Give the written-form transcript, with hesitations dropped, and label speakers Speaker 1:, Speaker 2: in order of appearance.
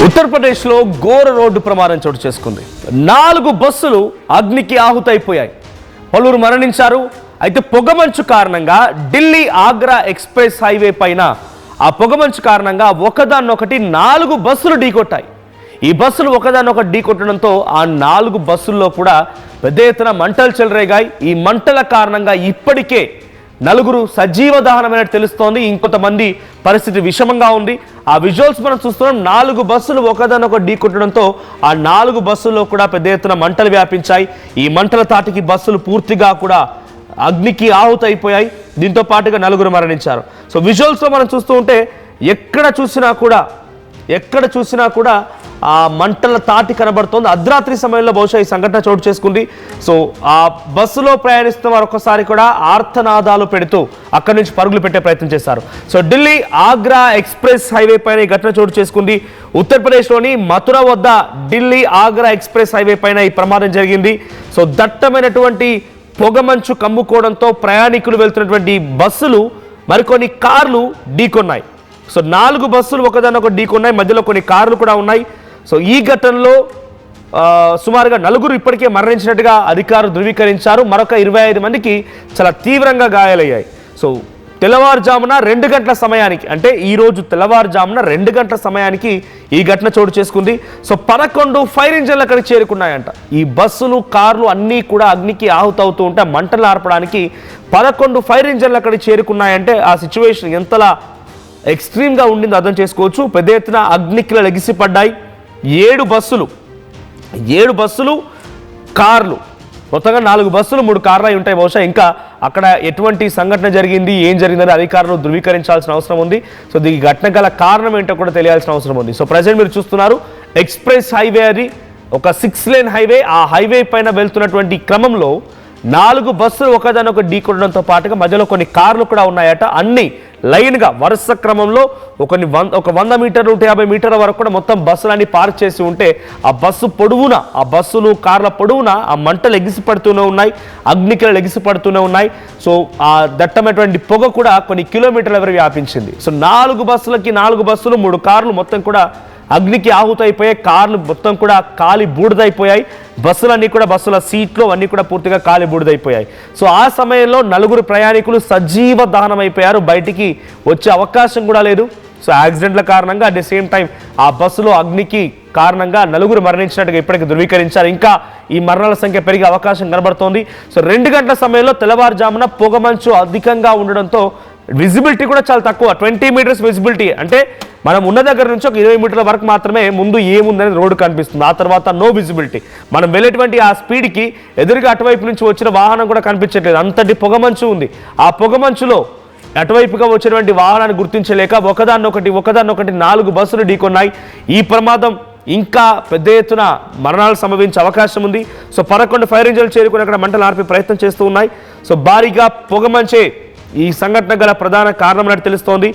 Speaker 1: ఉత్తరప్రదేశ్లో ఘోర రోడ్డు ప్రమాదం చోటు చేసుకుంది. 4 బస్సులు అగ్నికి ఆహుతైపోయాయి. పలువురు మరణించారు. అయితే పొగమంచు కారణంగా ఢిల్లీ ఆగ్రా ఎక్స్ప్రెస్ హైవే పైన ఆ పొగమంచు కారణంగా ఒకదాన్నొకటి 4 బస్సులు ఢీకొట్టాయి. ఈ బస్సులు ఒకదాన్నొకటి ఢీకొట్టడంతో ఆ 4 బస్సుల్లో కూడా పెద్ద ఎత్తున మంటలు చెలరేగాయి. ఈ మంటల కారణంగా ఇప్పటికే 4 సజీవ దహనమైనట్టు తెలుస్తోంది. ఇంకొంతమంది పరిస్థితి విషమంగా ఉంది. ఆ విజువల్స్ మనం చూస్తున్నాం. 4 బస్సులు ఒకదానొకటి ఢీకొట్టడంతో ఆ 4 బస్సుల్లో కూడా పెద్ద ఎత్తున మంటలు వ్యాపించాయి. ఈ మంటల తాటికి బస్సులు పూర్తిగా కూడా అగ్నికి ఆహుతైపోయాయి. దీంతో పాటుగా 4 మరణించారు. సో విజువల్స్లో మనం చూస్తూ ఉంటే ఎక్కడ చూసినా కూడా ఆ మంటల తాటి కనబడుతోంది. అర్ధరాత్రి సమయంలో బహుశా ఈ సంఘటన చోటు చేసుకుంది. సో ఆ బస్సులో ప్రయాణిస్తున్న వారు ఒక్కసారి కూడా ఆర్తనాదాలు పెడుతూ అక్కడి నుంచి పరుగులు పెట్టే ప్రయత్నం చేశారు. So Delhi Agra express highway పైన ఈ ఘటన చోటు చేసుకుంది. ఉత్తరప్రదేశ్లోని మథుర వద్ద ఢిల్లీ ఆగ్రా ఎక్స్ప్రెస్ హైవే పైన ఈ ప్రమాదం జరిగింది. సో దట్టమైనటువంటి పొగమంచు కమ్ముకోవడంతో ప్రయాణికులు వెళ్తున్నటువంటి బస్సులు మరికొన్ని కార్లు ఢీకొన్నాయి. సో 4 బస్సులు ఒకదానొకటి ఢీకొన్నాయి. మధ్యలో కొన్ని కార్లు కూడా ఉన్నాయి. సో ఈ ఘటనలో సుమారుగా 4 ఇప్పటికే మరణించినట్టుగా అధికారులు ధృవీకరించారు. మరొక 25 మందికి చాలా తీవ్రంగా గాయాలయ్యాయి. సో తెల్లవారుజామున 2 గంటల సమయానికి, అంటే ఈరోజు తెల్లవారుజామున 2 గంటల సమయానికి ఈ ఘటన చోటు చేసుకుంది. సో 11 ఫైర్ ఇంజన్లు అక్కడికి చేరుకున్నాయంట. ఈ బస్సులు కార్లు అన్నీ కూడా అగ్నికి ఆహుతవుతూ ఉంటే మంటలు ఆర్పడానికి 11 ఫైర్ ఇంజన్లు అక్కడికి చేరుకున్నాయంటే ఆ సిచ్యువేషన్ ఎంతలా ఎక్స్ట్రీమ్గా ఉండింది అర్థం చేసుకోవచ్చు. పెద్ద ఎత్తున అగ్నికిలు ఎగిసిపడ్డాయి. 7 బస్సులు కార్లు, మొత్తంగా 4 బస్సులు 3 కార్లు అయి ఉంటాయి బహుశా. ఇంకా అక్కడ ఎటువంటి సంఘటన జరిగింది, ఏం జరిగిందని అధికారులు ధృవీకరించాల్సిన అవసరం ఉంది. సో ఈ ఘటన గల కారణం ఏంటో కూడా తెలియాల్సిన అవసరం ఉంది. సో ప్రజెంట్ మీరు చూస్తున్నారు ఎక్స్ప్రెస్ హైవే, అది ఒక 6 లేన్ హైవే. ఆ హైవే పైన వెళ్తున్నటువంటి క్రమంలో 4 బస్సులు ఒకదానొకటి ఢీకొట్టడంతో పాటుగా మధ్యలో కొన్ని కార్లు కూడా ఉన్నాయట. అన్ని లైన్గా వరుస క్రమంలో ఒక 100 మీటర్లు 150 మీటర్ల వరకు కూడా మొత్తం బస్సులన్నీ పార్క్ చేసి ఉంటే ఆ బస్సు పొడవునా, ఆ బస్సులు కార్ల పొడవునా ఆ మంటలు ఎగిసిపడుతూనే ఉన్నాయి, అగ్నికిలు ఎగిసిపడుతూనే ఉన్నాయి. సో ఆ దట్టమైనటువంటి పొగ కూడా కొన్ని కిలోమీటర్ల వరకు వ్యాపించింది. సో 4 బస్సులు 3 కార్లు మొత్తం కూడా అగ్నికి ఆహుతైపోయాయి. కార్లు మొత్తం కూడా కాలి బూడిదైపోయాయి. బస్సులన్నీ కూడా, బస్సుల సీట్లు అన్నీ కూడా పూర్తిగా కాలి బూడిదైపోయాయి. సో ఆ సమయంలో 4 ప్రయాణికులు సజీవ దహనం అయిపోయారు. బయటికి వచ్చే అవకాశం కూడా లేదు. సో యాక్సిడెంట్ల కారణంగా అట్ ది సేమ్ టైం ఆ బస్సులో అగ్నికి కారణంగా 4 మరణించినట్టుగా ఇప్పటికీ ధృవీకరించారు. ఇంకా ఈ మరణాల సంఖ్య పెరిగే అవకాశం కనబడుతోంది. సో 2 గంటల సమయంలో తెల్లవారుజామున పొగమంచు అధికంగా ఉండడంతో విజిబిలిటీ కూడా చాలా తక్కువ, 20 మీటర్స్ విజిబిలిటీ. అంటే మనం ఉన్న దగ్గర నుంచి ఒక 20 మీటర్ల వరకు మాత్రమే ముందు ఏముందని రోడ్డు కనిపిస్తుంది. ఆ తర్వాత నో విజిబిలిటీ. మనం వెళ్ళేటువంటి ఆ స్పీడ్కి ఎదురుగా అటువైపు నుంచి వచ్చిన వాహనం కూడా కనిపించట్లేదు, అంతటి పొగమంచు ఉంది. ఆ పొగమంచులో అటువైపుగా వచ్చినటువంటి వాహనాన్ని గుర్తించలేక ఒకదాన్నొకటి 4 బస్సులు ఢీకొన్నాయి. ఈ ప్రమాదం ఇంకా పెద్ద ఎత్తున మరణాలు సంభవించే అవకాశం ఉంది. సో 11 ఫైర్ ఇంజన్లు చేరుకుని అక్కడ మంటలు ఆర్పే ప్రయత్నం చేస్తూ ఉన్నాయి. సో భారీగా పొగమంచే ఈ సంఘటన గల ప్రధాన కారణం అని తెలుస్తోంది.